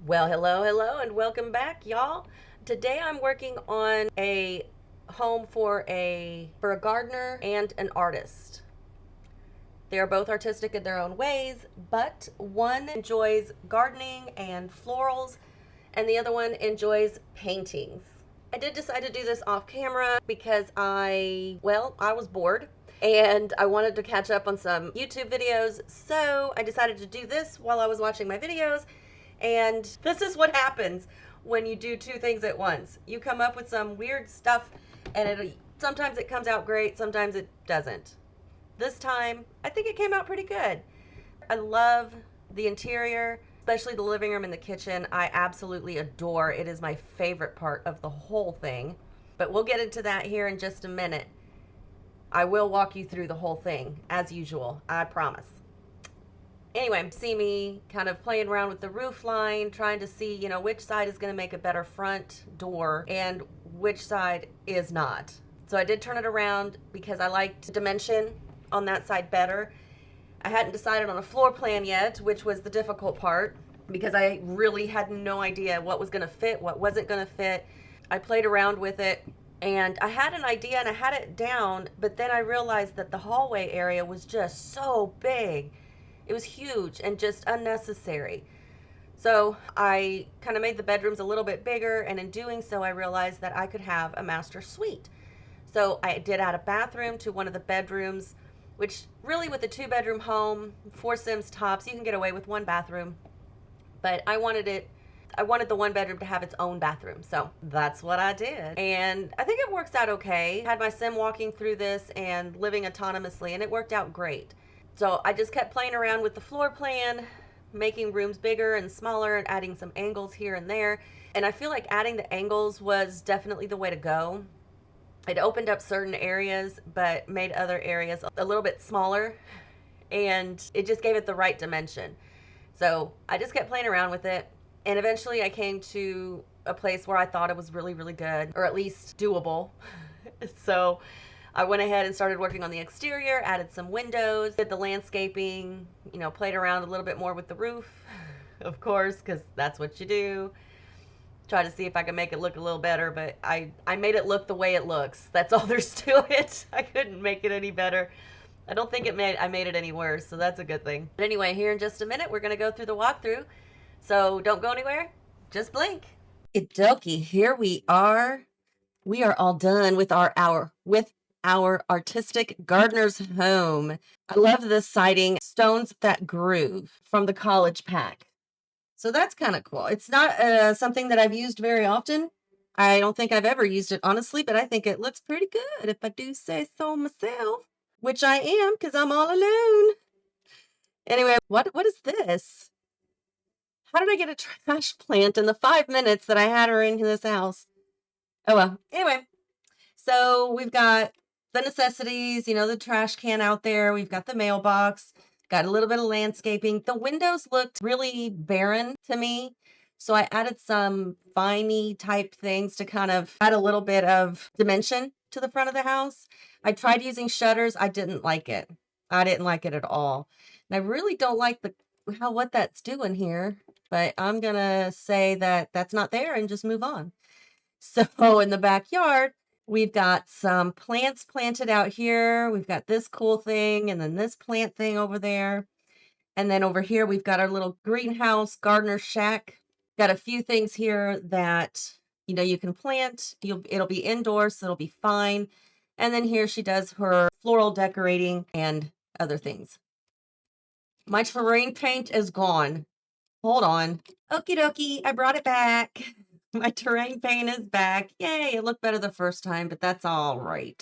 Well, hello, and welcome back, y'all. Today I'm working on a home for a gardener and an artist. They are both artistic in their own ways, but one enjoys gardening and florals, and the other one enjoys paintings. I did decide to do this off camera because I was bored and I wanted to catch up on some YouTube videos. So I decided to do this while I was watching my videos. And this is what happens when you do two things at once. You come up with some weird stuff and sometimes it comes out great, sometimes it doesn't. This time, I think it came out pretty good. I love the interior, especially the living room and the kitchen. I absolutely adore. It is my favorite part of the whole thing. But we'll get into that here in just a minute. I will walk you through the whole thing, as usual. I promise. Anyway, see me kind of playing around with the roof line, trying to see, which side is going to make a better front door and which side is not. So I did turn it around because I liked dimension on that side better. I hadn't decided on a floor plan yet, which was the difficult part because I really had no idea what was going to fit, what wasn't going to fit. I played around with it and I had an idea and I had it down, but then I realized that the hallway area was just so big. It was huge and just unnecessary. So I kind of made the bedrooms a little bit bigger, and in doing so, I realized that I could have a master suite. So I did add a bathroom to one of the bedrooms, which really with a two-bedroom home, 4 Sims tops, you can get away with one bathroom. But I wanted the one bedroom to have its own bathroom. So that's what I did. And I think it works out okay. I had my Sim walking through this and living autonomously, and it worked out great. So I just kept playing around with the floor plan, making rooms bigger and smaller and adding some angles here and there. And I feel like adding the angles was definitely the way to go. It opened up certain areas, but made other areas a little bit smaller. And it just gave it the right dimension. So I just kept playing around with it. And eventually I came to a place where I thought it was really, really good, or at least doable. So I went ahead and started working on the exterior, added some windows, did the landscaping, played around a little bit more with the roof, of course, because that's what you do. Try to see if I could make it look a little better, but I made it look the way it looks. That's all there's to it. I couldn't make it any better. I don't think I made it any worse, so that's a good thing. But anyway, here in just a minute, we're going to go through the walkthrough. So don't go anywhere. Just blink. Idoki, here we are. We are all done with our artistic gardener's home. I love this siding, Stones That Groove from the college pack. So that's kind of cool. It's not something that I've used very often. I don't think I've ever used it, honestly, but I think it looks pretty good if I do say so myself, which I am because I'm all alone. Anyway, what is this? How did I get a trash plant in the 5 minutes that I had her in this house? Oh well. Anyway, so we've got the necessities, the trash can out there. We've got the mailbox, got a little bit of landscaping. The windows looked really barren to me. So I added some viney type things to kind of add a little bit of dimension to the front of the house. I tried using shutters. I didn't like it. I didn't like it at all. And I really don't like what that's doing here, but I'm going to say that that's not there and just move on. So in the backyard, we've got some plants planted out here. We've got this cool thing and then this plant thing over there. And then over here, we've got our little greenhouse gardener shack. Got a few things here that, you can plant. It'll be indoors, so it'll be fine. And then here she does her floral decorating and other things. My terrain paint is gone. Hold on. Okie dokie, I brought it back. My terrain paint is back. Yay, it looked better the first time, but that's all right.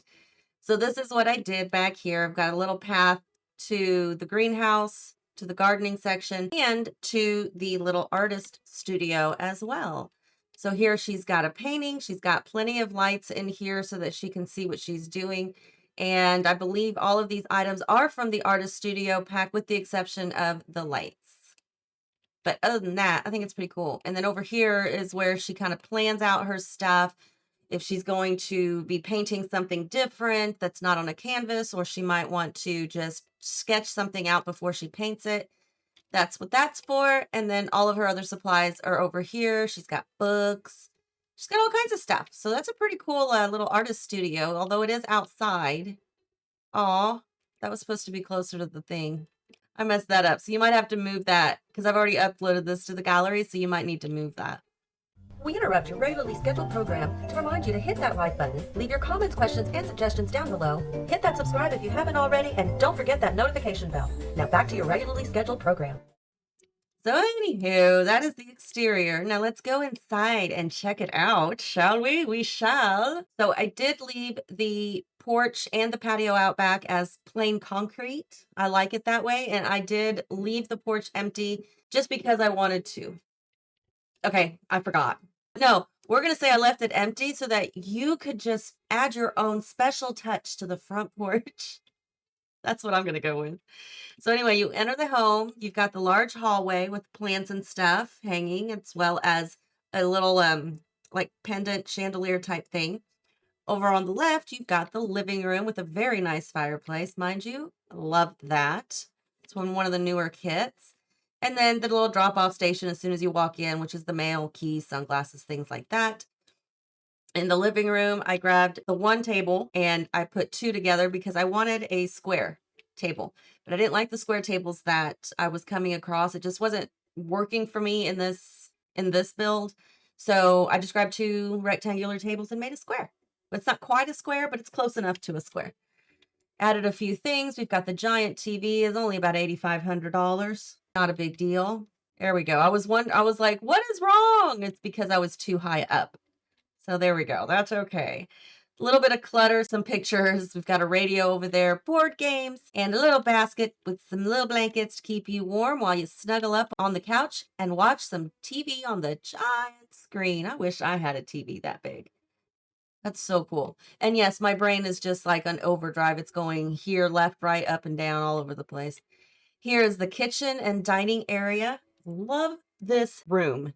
So this is what I did back here. I've got a little path to the greenhouse, to the gardening section, and to the little artist studio as well. So here she's got a painting. She's got plenty of lights in here so that she can see what she's doing. And I believe all of these items are from the artist studio pack with the exception of the lights. But other than that, I think it's pretty cool. And then over here is where she kind of plans out her stuff. If she's going to be painting something different that's not on a canvas, or she might want to just sketch something out before she paints it. That's what that's for. And then all of her other supplies are over here. She's got books. She's got all kinds of stuff. So that's a pretty cool little artist studio, although it is outside. Aw, that was supposed to be closer to the thing. I messed that up. So you might have to move that because I've already uploaded this to the gallery. So you might need to move that. We interrupt your regularly scheduled program to remind you to hit that like button, leave your comments, questions, and suggestions down below, hit that subscribe if you haven't already, and don't forget that notification bell. Now back to your regularly scheduled program. So anywho, that is the exterior. Now let's go inside and check it out, shall we? We shall. So I did leave the porch and the patio out back as plain concrete. I like it that way. And I did leave the porch empty just because I wanted to. Okay, I forgot. No, we're going to say I left it empty so that you could just add your own special touch to the front porch. That's what I'm going to go with. So anyway, you enter the home. You've got the large hallway with plants and stuff hanging, as well as a little like pendant chandelier type thing. Over on the left, you've got the living room with a very nice fireplace, mind you. Loved that. It's one of the newer kits. And then the little drop-off station as soon as you walk in, which is the mail, keys, sunglasses, things like that. In the living room, I grabbed the one table and I put two together because I wanted a square table, but I didn't like the square tables that I was coming across. It just wasn't working for me in this build. So I just grabbed two rectangular tables and made a square. It's not quite a square, but it's close enough to a square. Added a few things. We've got the giant TV. It's only about $8,500. Not a big deal. There we go. I was like, what is wrong? It's because I was too high up. So there we go. That's okay. A little bit of clutter, some pictures. We've got a radio over there, board games, and a little basket with some little blankets to keep you warm while you snuggle up on the couch and watch some TV on the giant screen. I wish I had a TV that big. That's so cool. And yes, my brain is just like an overdrive. It's going here, left, right, up and down, all over the place. Here is the kitchen and dining area. Love this room.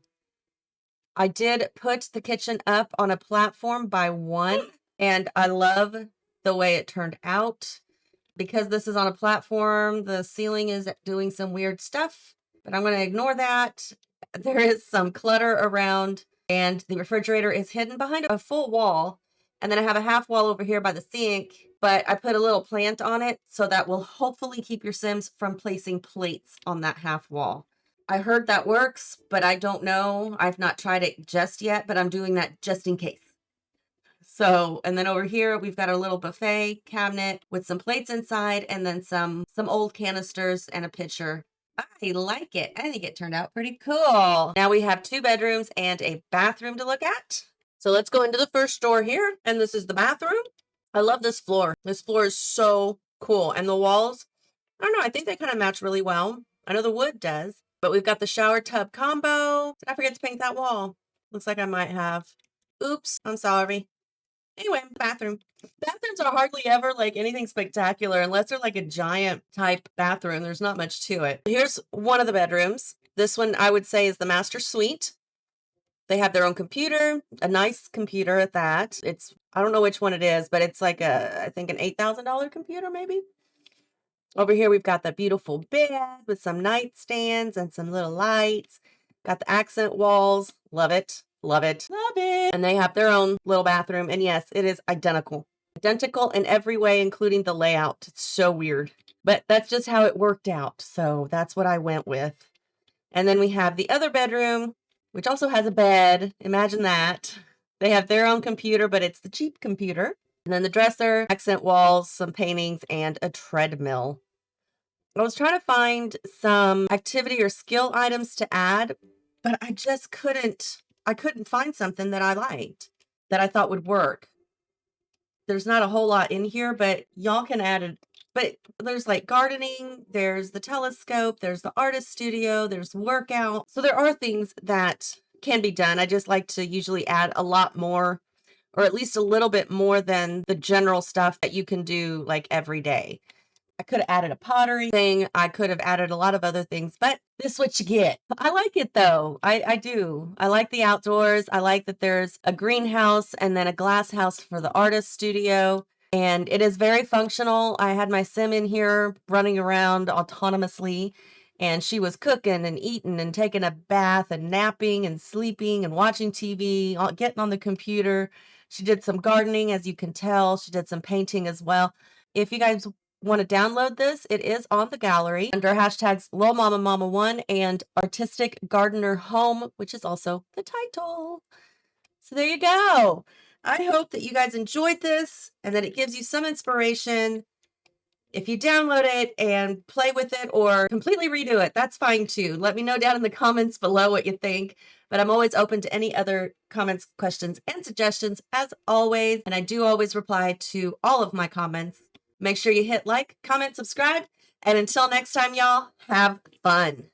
I did put the kitchen up on a platform by one, and I love the way it turned out. Because this is on a platform, the ceiling is doing some weird stuff, but I'm going to ignore that. There is some clutter around, and the refrigerator is hidden behind a full wall. And then I have a half wall over here by the sink, but I put a little plant on it, so that will hopefully keep your Sims from placing plates on that half wall. I heard that works, but I don't know. I've not tried it just yet, but I'm doing that just in case. So, and then over here, we've got our little buffet cabinet with some plates inside and then some old canisters and a pitcher. I like it. I think it turned out pretty cool. Now we have 2 bedrooms and a bathroom to look at. So let's go into the first door here. And this is the bathroom. I love this floor. This floor is so cool. And the walls, I don't know, I think they kind of match really well. I know the wood does. But we've got the shower tub combo. Did I forget to paint that wall? Looks like I might have. Oops, I'm sorry. Anyway, bathroom. Bathrooms are hardly ever like anything spectacular unless they're like a giant type bathroom. There's not much to it. Here's one of the bedrooms. This one I would say is the master suite. They have their own computer, a nice computer at that. I don't know which one it is, but it's like I think an $8,000 computer maybe. Over here, we've got the beautiful bed with some nightstands and some little lights. Got the accent walls. Love it. Love it. Love it. And they have their own little bathroom. And yes, it is identical. Identical in every way, including the layout. It's so weird. But that's just how it worked out. So that's what I went with. And then we have the other bedroom, which also has a bed. Imagine that. They have their own computer, but it's the cheap computer. And then the dresser, accent walls, some paintings, and a treadmill. I was trying to find some activity or skill items to add, but I just couldn't find something that I liked, that I thought would work. There's not a whole lot in here, but y'all can add it. But there's like gardening, there's the telescope, there's the artist studio, there's workout. So there are things that can be done. I just like to usually add a lot more, or at least a little bit more than the general stuff that you can do like every day. I could have added a pottery thing. I could have added a lot of other things, but this is what you get. I like it though. I do. I like the outdoors. I like that there's a greenhouse and then a glass house for the artist studio. And it is very functional. I had my sim in here running around autonomously. And she was cooking and eating and taking a bath and napping and sleeping and watching TV, getting on the computer. She did some gardening, as you can tell. She did some painting as well. If you guys want to download this, it is on the gallery under hashtags lilmomma, Momma-One, and Artistic Gardener Home, which is also the title. So there you go. I hope that you guys enjoyed this and that it gives you some inspiration. If you download it and play with it or completely redo it, that's fine too. Let me know down in the comments below what you think. But I'm always open to any other comments, questions, and suggestions as always. And I do always reply to all of my comments. Make sure you hit like, comment, subscribe. And until next time, y'all, have fun.